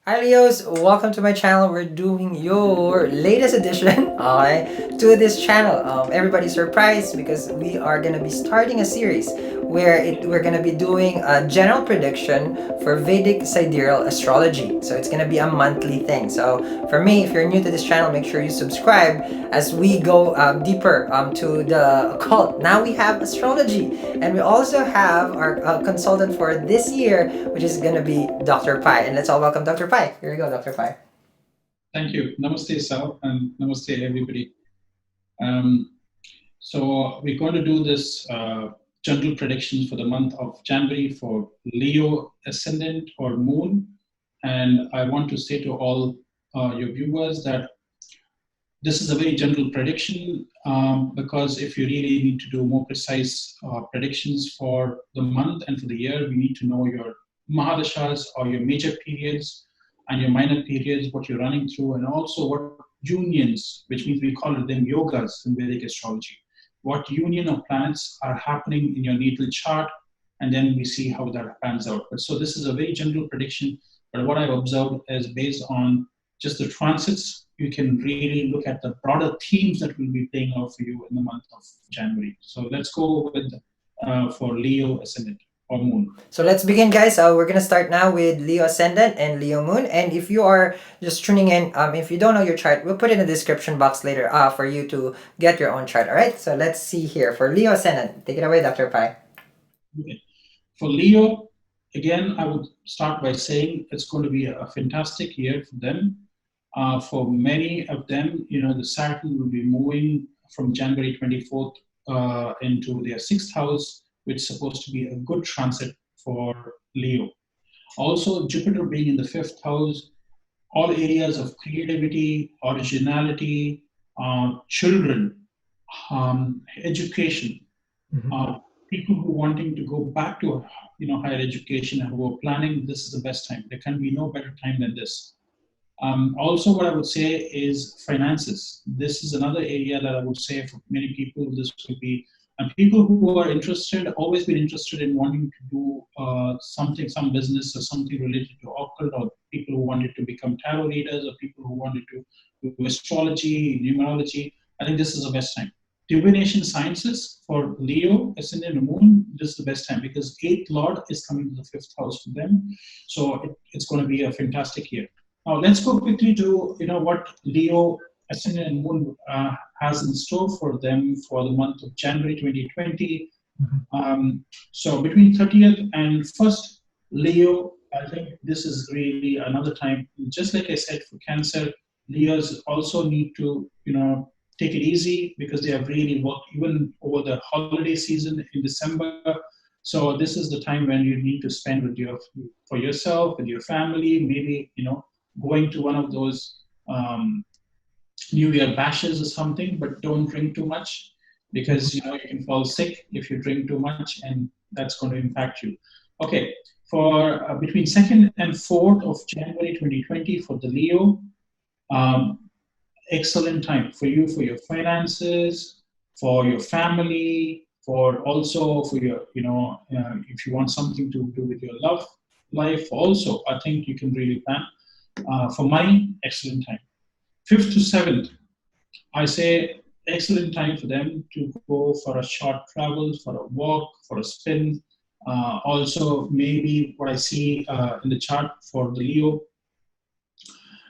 Hi Leos, welcome to my channel. We're doing your latest edition, okay, to this channel. Everybody's surprised because we are gonna be starting a series where we're gonna be doing a general prediction for Vedic sidereal astrology. So it's gonna be a monthly thing. So for me, if you're new to this channel, make sure you subscribe as we go deeper to the occult. Now we have astrology, and we also have our consultant for this year, which is gonna be Dr. Pai. And let's all welcome Dr. Pai. Here we go, Dr. Pai. Thank you. Namaste, Sal, and namaste, everybody. Um, so we're going to do this general predictions for the month of January for Leo ascendant or moon. And I want to say to all your viewers that this is a very general prediction because if you really need to do more precise predictions for the month and for the year, we need to know your Mahadashas or your major periods and your minor periods, what you're running through, and also what unions, which means we call them yogas in Vedic astrology, what union of planets are happening in your natal chart, and then we see how that pans out. But so this is a very general prediction, but what I've observed is based on just the transits. You can really look at the broader themes that will be playing out for you in the month of January. So let's go with for Leo ascendant or moon. So let's begin, guys. We're gonna start now with Leo Ascendant and Leo Moon. And if you are just tuning in, if you don't know your chart, we'll put it in the description box later for you to get your own chart. All right. So let's see here for Leo Ascendant. Take it away, Dr. Pai. Okay. For Leo, again, I would start by saying it's going to be a fantastic year for them. For many of them, the Saturn will be moving from January 24th into their sixth house, which is supposed to be a good transit for Leo. Also, Jupiter being in the fifth house, all areas of creativity, originality, children, education, people who wanting to go back to higher education and who are planning, this is the best time. There can be no better time than this. Also, what I would say is finances. This is another area that I would say for many people, this would be, and people who are interested, always been interested in wanting to do something, some business or something related to occult, or people who wanted to become tarot readers, or people who wanted to do astrology, numerology. I think this is the best time. Divination sciences for Leo, Ascendant and Moon, this is the best time because 8th Lord is coming to the 5th house for them. So it's going to be a fantastic year. Now let's go quickly to what Leo Ascendant and Moon has in store for them for the month of January 2020. So between 30th and 1st, Leo, I think this is really another time. Just like I said for Cancer, Leos also need to take it easy because they have really worked even over the holiday season in December. So this is the time when you need to spend for yourself, with your family, maybe going to one of those New Year bashes or something, but don't drink too much because you can fall sick if you drink too much, and that's going to impact you. Okay, for between 2nd and 4th of January 2020 for the Leo, excellent time for you, for your finances, for your family, for also for your if you want something to do with your love life. Also, I think you can really plan. For money, excellent time. 5th to 7th, I say excellent time for them to go for a short travel, for a walk, for a spin. Also, maybe what I see in the chart for the Leo,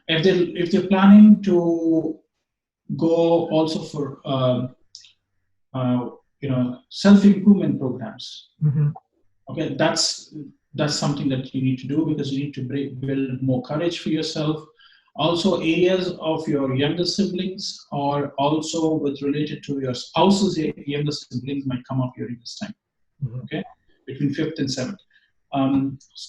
if they're planning to go also for self improvement programs. Okay, that's something that you need to do because you need to build more courage for yourself. Also, areas of your younger siblings or also with related to your spouse's younger siblings might come up during this time. Okay, between 5th and 7th.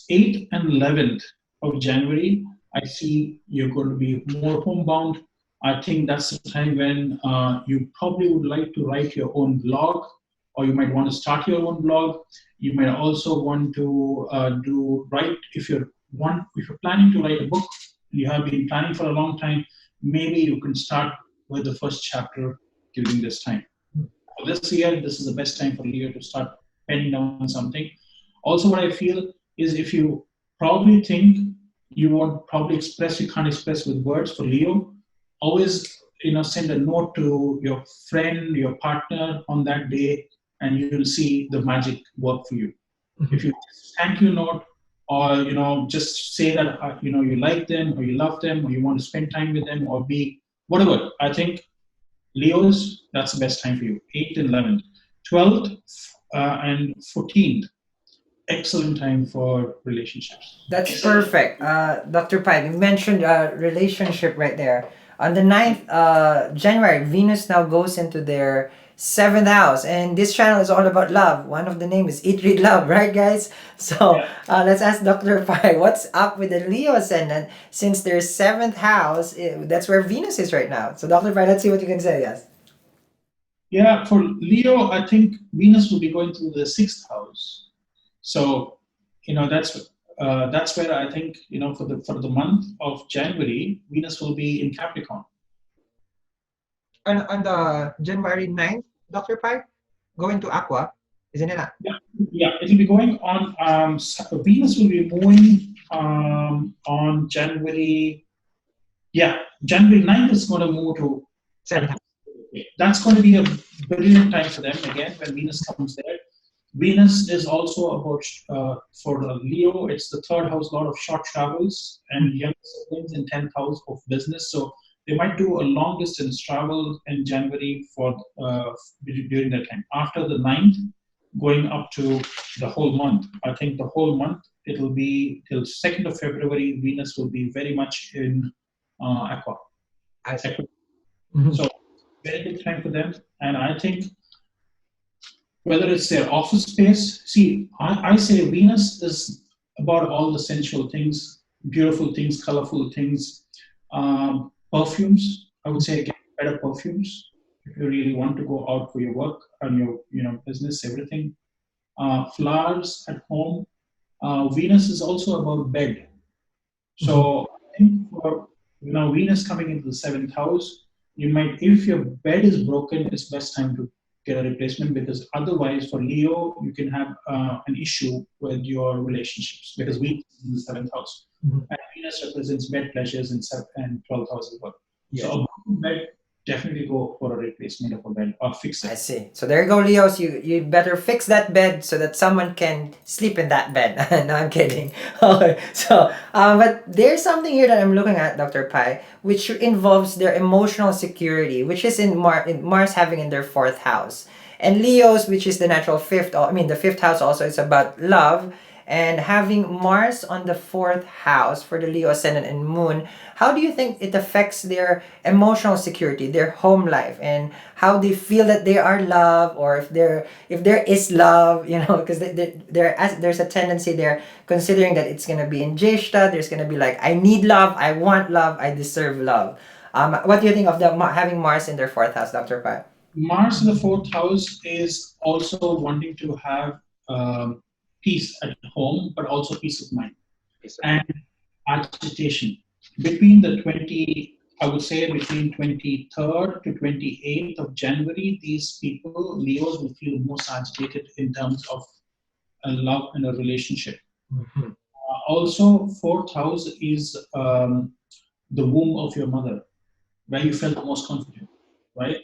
8th and 11th of January, I see you're going to be more homebound. I think that's the time when you probably would like to write your own blog, or you might want to start your own blog. You might also want to write if you're planning to write a book. You have been planning for a long time. Maybe you can start with the first chapter during this time. So this year, this is the best time for Leo to start penning down something. Also, what I feel is if you probably think you won't probably express, you can't express with words. For Leo, always, send a note to your friend, your partner on that day, and you'll see the magic work for you. If you just thank you note, or just say that you like them, or you love them, or you want to spend time with them, or be whatever. I think Leos, that's the best time for you. 8th and 11th, 12th and 14th, excellent time for relationships. That's perfect. Dr. Pai, you mentioned relationship right there. On the 9th January, Venus now goes into their seventh house. And this channel is all about love. One of the name is Eat, Read, Love, right, guys? So let's ask Dr. Pai, what's up with the Leo ascendant since their seventh house? That's where Venus is right now. So, Dr. Pai, let's see what you can say, yes. Yeah, for Leo, I think Venus will be going through the sixth house. So, that's where I think for the month of January, Venus will be in Capricorn. On the January 9th, Dr. Pai, going to Aqua, isn't it? Yeah, it'll be going on. Venus will be moving on January. Yeah, January 9th is going to move to 7th. That's going to be a brilliant time for them again when Venus comes there. Venus is also about, for Leo, it's the third house, a lot of short travels and young siblings in 10th house of business. So they might do a long distance travel in January during that time. After the 9th, going up to the whole month. I think the whole month, it'll be till 2nd of February, Venus will be very much in Aqua. So very good time for them. And I think whether it's their office space, see, I say Venus is about all the sensual things, beautiful things, colorful things, perfumes. I would say again, better perfumes if you really want to go out for your work and your business, everything. Flowers at home. Venus is also about bed. So I think for Venus coming into the seventh house, you might, if your bed is broken, it's best time to get a replacement, because otherwise for Leo, you can have an issue with your relationships because Venus is in the seventh house. And Venus represents bed pleasures in 12th house as well. Yes. So a broken bed, definitely go for a replacement of a bed or fix it. I see. So there you go, Leos. You better fix that bed so that someone can sleep in that bed. No, I'm kidding. Okay. So, but there's something here that I'm looking at, Dr. Pai, which involves their emotional security, which is in Mars having in their fourth house. And Leos, which is the natural fifth, the fifth house also is about love. And having Mars on the fourth house for the Leo ascendant and moon, how do you think it affects their emotional security, their home life, and how they feel that they are loved, or if there is love, because there's a tendency there considering that it's gonna be in Jeshta, there's gonna be like, I need love, I want love, I deserve love. What do you think of having Mars in their fourth house, Dr. Pai? Mars in the fourth house is also wanting to have peace at home, but also peace of mind and agitation. Between the 23rd to 28th of January, these people, Leos, will feel most agitated in terms of a love and a relationship. Also, fourth house is the womb of your mother, where you felt the most confident, right?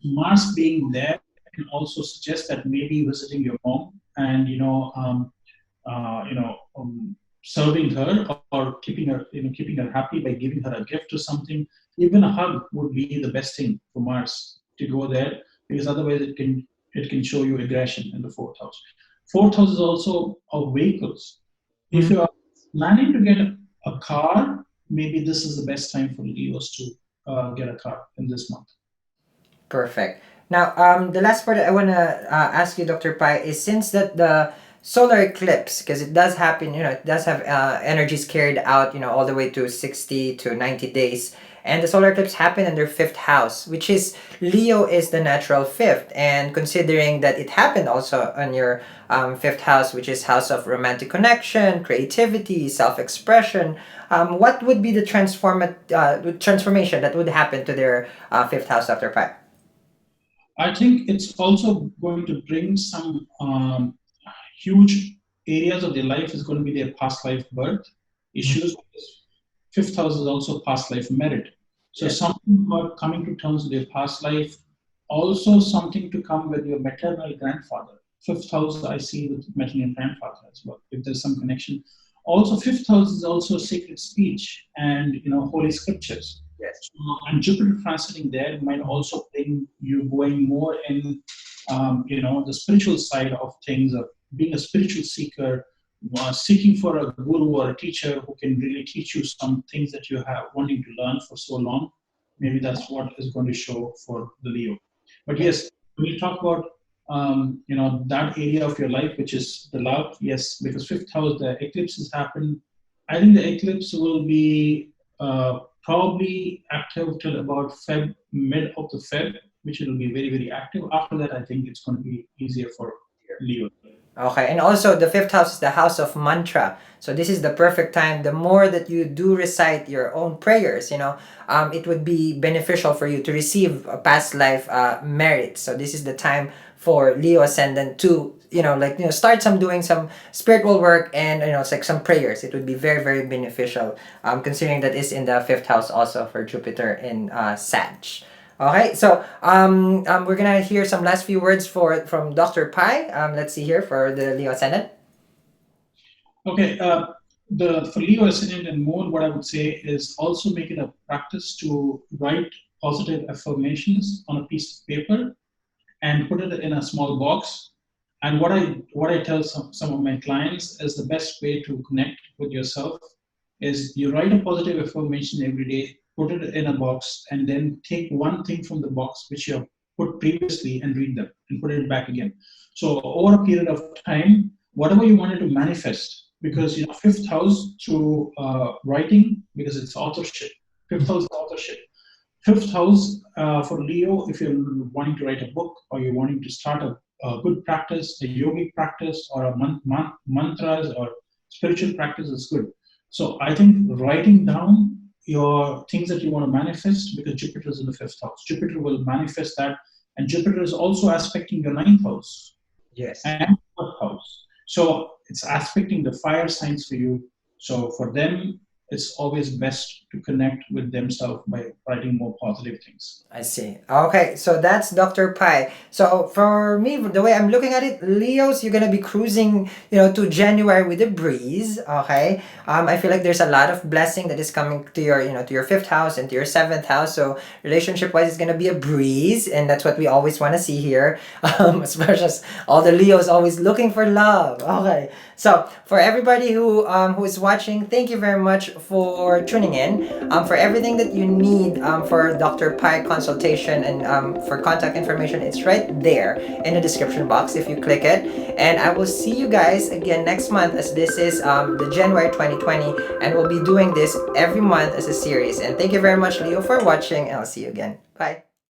Mars being there can also suggest that maybe visiting your mom and serving her or keeping her happy by giving her a gift or something. Even a hug would be the best thing for Mars to go there, because otherwise it can show you aggression in the fourth house. Fourth house is also of vehicles. If you are planning to get a car, maybe this is the best time for Leos to get a car in this month. Perfect. Now, the last part that I want to ask you, Dr. Pai, is since that the solar eclipse, because it does happen, it does have energies carried out, all the way to 60 to 90 days. And the solar eclipse happened in their fifth house, which is Leo is the natural fifth. And considering that it happened also on your fifth house, which is house of romantic connection, creativity, self-expression, what would be the transformation that would happen to their fifth house, Dr. Pai? I think it's also going to bring some huge areas of their life is going to be their past life birth. issues. Fifth house is also past life merit. So Yes. something about coming to terms with your past life, also something to come with your maternal grandfather. Fifth house I see with maternal grandfather as well, if there's some connection. Also, fifth house is also sacred speech and holy scriptures. Yes. So, and Jupiter transiting there might also bring you going more in, the spiritual side of things, of being a spiritual seeker, seeking for a guru or a teacher who can really teach you some things that you have wanting to learn for so long. Maybe that's what is going to show for the Leo. But yes, when you talk about that area of your life, which is the love, yes, because fifth house, the eclipses happen. I think the eclipse will be probably active till about mid of the Feb, which it will be very, very active. After that, I think it's going to be easier for Leo. Okay, and also the fifth house is the house of mantra. So this is the perfect time. The more that you do recite your own prayers, it would be beneficial for you to receive a past life merit. So this is the time for Leo ascendant to start doing some spiritual work, and it's like some prayers. It would be very, very beneficial. Considering that is in the fifth house also for Jupiter in Sag. Okay, so we're gonna hear some last few words from Dr. Pai. Let's see here for the Leo ascendant. Okay, the for Leo ascendant and moon, what I would say is also make it a practice to write positive affirmations on a piece of paper and put it in a small box. And what I tell some of my clients is the best way to connect with yourself is you write a positive affirmation every day, put it in a box, and then take one thing from the box which you have put previously and read them and put it back again. So over a period of time, whatever you wanted to manifest, because fifth house through writing, because it's authorship. Fifth house is authorship. Fifth house for Leo, if you're wanting to write a book or you're wanting to start a good practice, a yogic practice, or a mantras or spiritual practice is good. So I think writing down your things that you want to manifest, because Jupiter is in the fifth house. Jupiter will manifest that, and Jupiter is also aspecting your ninth house Yes. and fourth house. So it's aspecting the fire signs for you. So for them, it's always best to connect with themselves by writing more positive things. I see. Okay, so that's Dr. Pai. So for me, the way I'm looking at it, Leos, you're gonna be cruising, to January with a breeze. Okay. I feel like there's a lot of blessing that is coming to your, to your fifth house and to your seventh house. So relationship wise, it's gonna be a breeze, and that's what we always want to see here. Especially as all the Leos always looking for love. Okay. So for everybody who is watching, thank you very much for tuning in. For everything that you need for Dr. Pai consultation and for contact information, it's right there in the description box if you click it. And I will see you guys again next month, as this is the January 2020, and we'll be doing this every month as a series. And thank you very much, Leo, for watching, and I'll see you again. Bye.